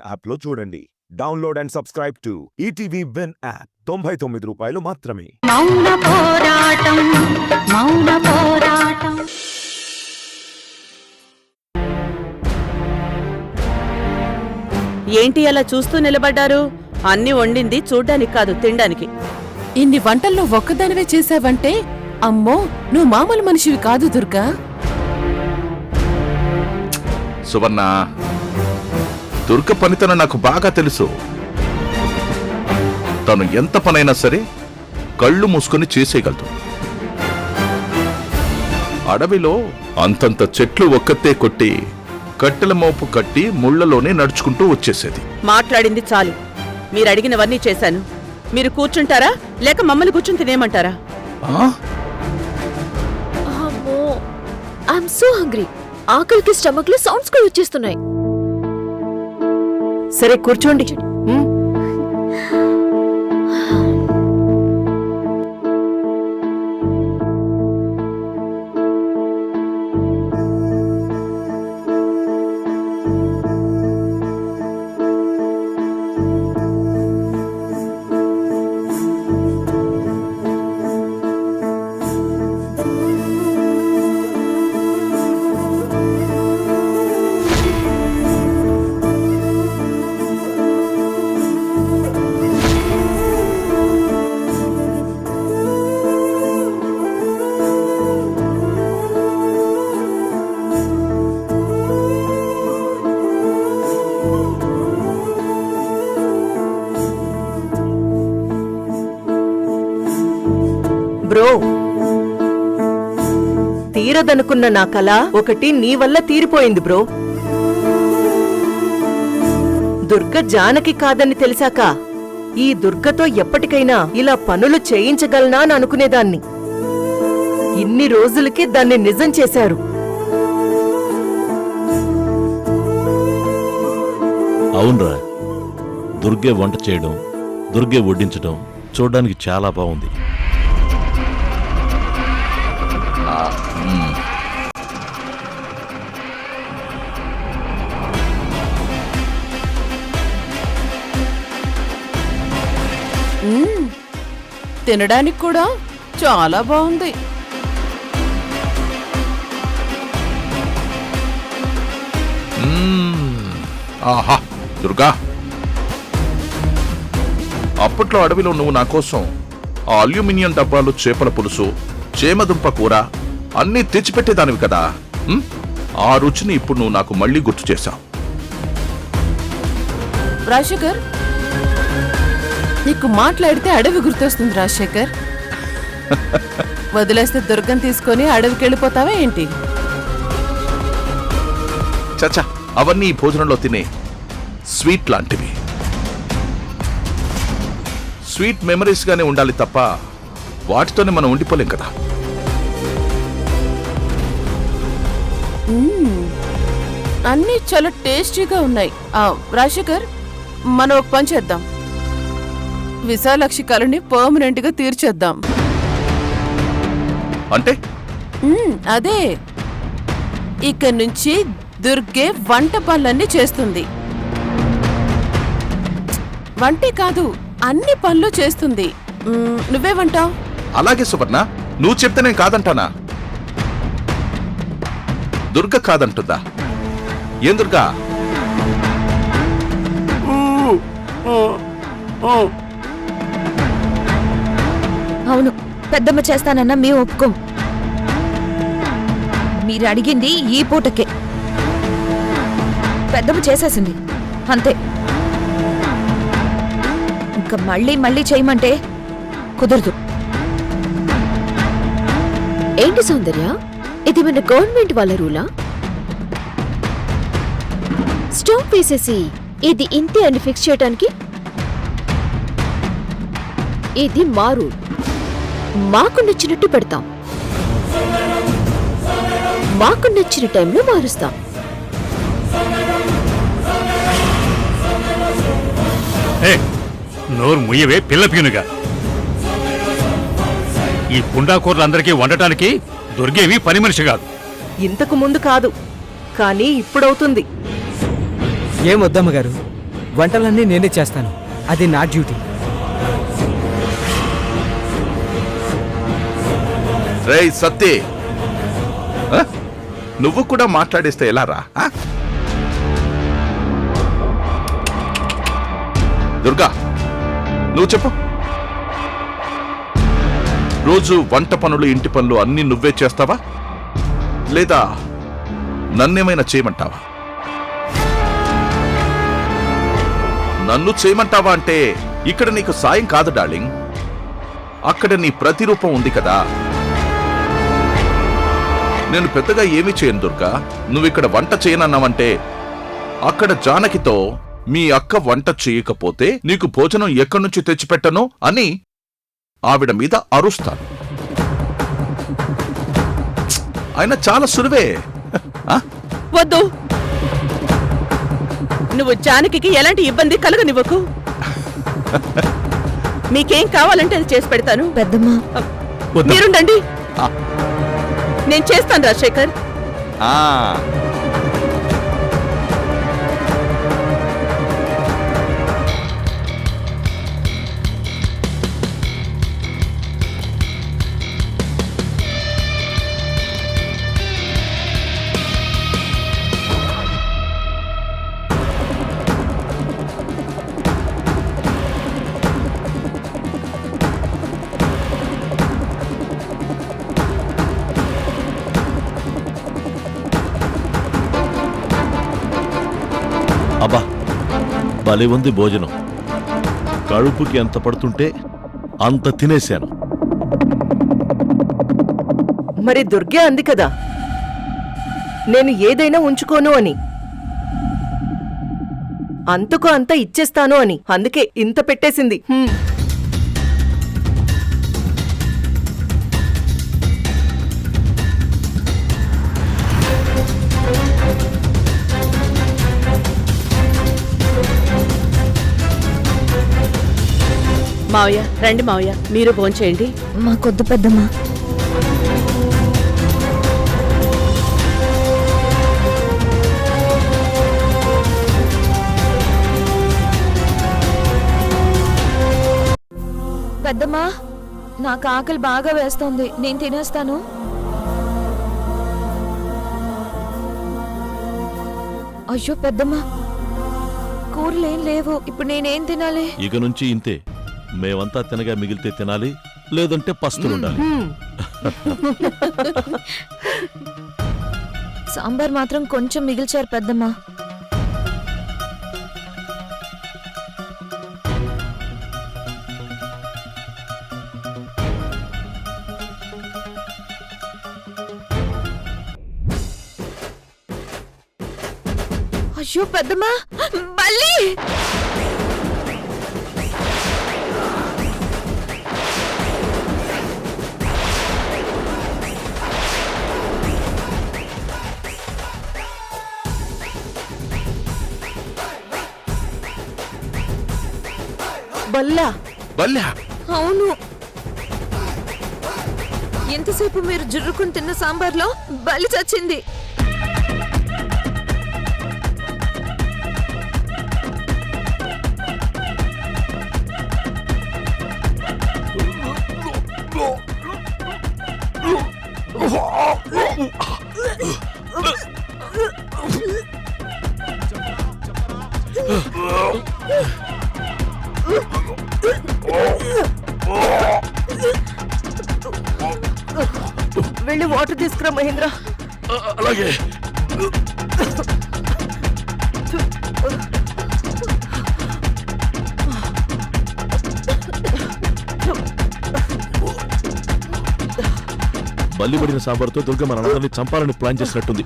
App లో చూడండి. Download and subscribe to ETV win app. 99 రూపాయలు మాత్రమే. మౌన పోరాటం, మౌన పోరాటం. ఏంటి అలా చూస్తూ నిలబడ్డారు? అన్ని వండింది చూడ్డానికి కాదు, తినడానికి. ఇన్ని వంటల్లో ఒక్కదానివే చేశావంటే అమ్మో, నువ్వు మామూలు మనిషివి కాదు దుర్గా. సువర్ణ, దుర్గ పనితనం నాకు బాగా తెలుసు. తను ఎంత పనైనా సరే కళ్ళు మూసుకొని చేసేయగలదు. అడవిలో అంతంత చెట్లు ఒక్కతే కొట్టి కట్టెల మోపు కట్టి ముళ్లలోనే నడుచుకుంటూ వచ్చేసేది. మాట్లాడింది చాలు. మీరు అడిగినవన్నీ చేశాను. మీరు కూర్చుంటారా లేక మమ్మల్ని కూర్చుని తినేయమంటారా? I'm so hungry. ఆకలికి స్టమక్ లో సౌండ్స్ కూడా వచ్చేస్తున్నాయి. సరే కూర్చోండి. బ్రో, తీరదనుకున్న నా కళ ఒకటి నీ వల్ల తీరిపోయింది బ్రో. దుర్గ జానకి కాదని తెలిసాక ఈ దుర్గతో ఎప్పటికైనా ఇలా పనులు చేయించగలనా అని అనుకునేదాన్ని. ఇన్ని రోజులకి దాన్ని నిజం చేశారు. అవునరా, దుర్గే వంట చేయడం, దుర్గే వడ్డించడం చూడడానికి చాలా బాగుంది. తినడానికి కూడా చాలా బాగుంది. ఆహా దుర్గా, అప్పట్లో అడవిలో నువ్వు నా కోసం ఆ అల్యూమినియం డబ్బాలు చేపల పులుసు, చేమదుంప కూర అన్నీ తెచ్చిపెట్టేదానివి కదా. ఆ రుచిని ఇప్పుడు నువ్వు నాకు మళ్ళీ గుర్తు చేశావు. రాజశేఖర్, నీకు మాట్లాడితే అడవి గుర్తొస్తుంది రాజశేఖర్. వదిలేస్తే దుర్గం తీసుకొని అడవికి వెళ్ళిపోతావా ఏంటి? చచ్చా, అవన్నీ ఈ భోజనంలో తినే స్వీట్ లాంటివి. స్వీట్ మెమరీస్ గానే ఉండాలి తప్ప వాటితోనే మనం ఉండిపోలేం కదా. అన్నీ చాలా టేస్టీగా ఉన్నాయి. రాజశేఖర్, మనం ఒక పని చేద్దాం. విశాలాక్షి కళని పర్మనెంట్ గా తీర్చేద్దాం. అంటే అదే, ఇక నుంచి దుర్గే వంట పనులన్నీ చేస్తుంది. వంటే కాదు, అన్ని పనులు చేస్తుంది. నువ్వేమంటావు? అలాగే సువర్ణ, నువ్వు చెప్తే నేను కాదంటానా? దుర్గ కాదంటుందా? ఏం దుర్గా? అవును, పెద్దమ్మ చేస్తానన్నా మేము ఒప్పుకోం. మీరు అడిగింది ఈ పూటకే. పెద్దమ్మ చేసేసింది అంతే. ఇంకా మళ్ళీ మళ్ళీ చేయమంటే కుదరదు. ఏంటి సౌందర్య, ఇది మన గవర్నమెంట్ వాళ్ళ రూలా? స్టాప్ వేసేసి ఇది ఇంతే అని ఫిక్స్ చేయడానికి ఇది మా రూల్. మాకు నచ్చినట్టు పెడతాం, మాకు నచ్చిన టైంలో మారుస్తాం. నోరు ముయ్యవే పిల్ల పీనుగా. ఈ పుండాకూరలందరికీ వండటానికి దుర్గేవి పని మనిషి కాదు. ఇంతకు ముందు కాదు, కానీ ఇప్పుడవుతుంది. ఏం వద్దమ్మగారు, వంటలన్నీ నేనే చేస్తాను. అది నా డ్యూటీ. రేయ్ సత్తి, ఆ? నువ్వు కూడా మాట్లాడేస్తే ఎలా రా? ఆ? దుర్గా, నువ్వు చెప్పు. రోజు వంట పనులు, ఇంటి పనులు అన్నీ నువ్వే చేస్తావా, లేదా నన్నేమైనా చేయమంటావా? నన్ను చేయమంటావా అంటే ఇక్కడ నీకు సాయం కాదు డార్లింగ్, అక్కడ నీ ప్రతిరూపం ఉంది కదా. నేను పెద్దగా ఏమీ చేయను దుర్గా. నువ్విక్కడ వంట చేయనన్నావంటే అక్కడ జానకితో మీ అక్క వంట చేయకపోతే నీకు భోజనం ఎక్కడి నుంచి తెచ్చిపెట్టను అని ఆవిడ మీద అరుస్తాను. ఆయన చాలా సులువే. ఆ? వద్దు, నువ్వు జానకి ఎలాంటి ఇబ్బంది కలగనివ్వకు. మీకేం కావాలంటే అది చేసి పెడతాను. పెద్దమ్మా, మీరుండండి, నేను చేస్తాను రాజశేఖర్. ఆ అబ్బా, భలే ఉంది భోజనం. కడుపుకి ఎంత పడుతుంటే అంత తినేశాను. మరి దుర్గే అంది కదా నేను ఏదైనా ఉంచుకోను అని. అంతకు అంత ఇచ్చేస్తాను అని. అందుకే ఇంత పెట్టేసింది. మావయ్య రండి, మావయ్య మీరు భోంచేయండి. మాకొద్దు పెద్దమ్మా. పెద్దమ్మా, నాకు ఆకలి బాగా వేస్తోంది, నేను తినేస్తాను. అయ్యో పెద్దమ్మా, కూరలేం లేవు, ఇప్పుడు నేనేం తినాలి? ఇక నుంచి ఇంతే. మేమంతా తినగా మిగిలితే తినాలి, లేదంటే పస్తులుండాలి. సాంబార్ మాత్రం కొంచెం మిగిల్చారు పెద్దమ్మా. అయ్యో పెద్దమ్మా, బల్లి! బల్లా బల్లా? అవును, ఎంతసేపు మీరు జుర్రుకుని తిన్న సాంబార్లో బల్లి చచ్చింది. వెళ్ళి వాటర్ తీసుకురా మహేంద్ర. అలాగే. బల్లి పడిన సాంబార్తో దుర్గ మన అందరినీ చంపాలని ప్లాన్ చేసినట్టుంది.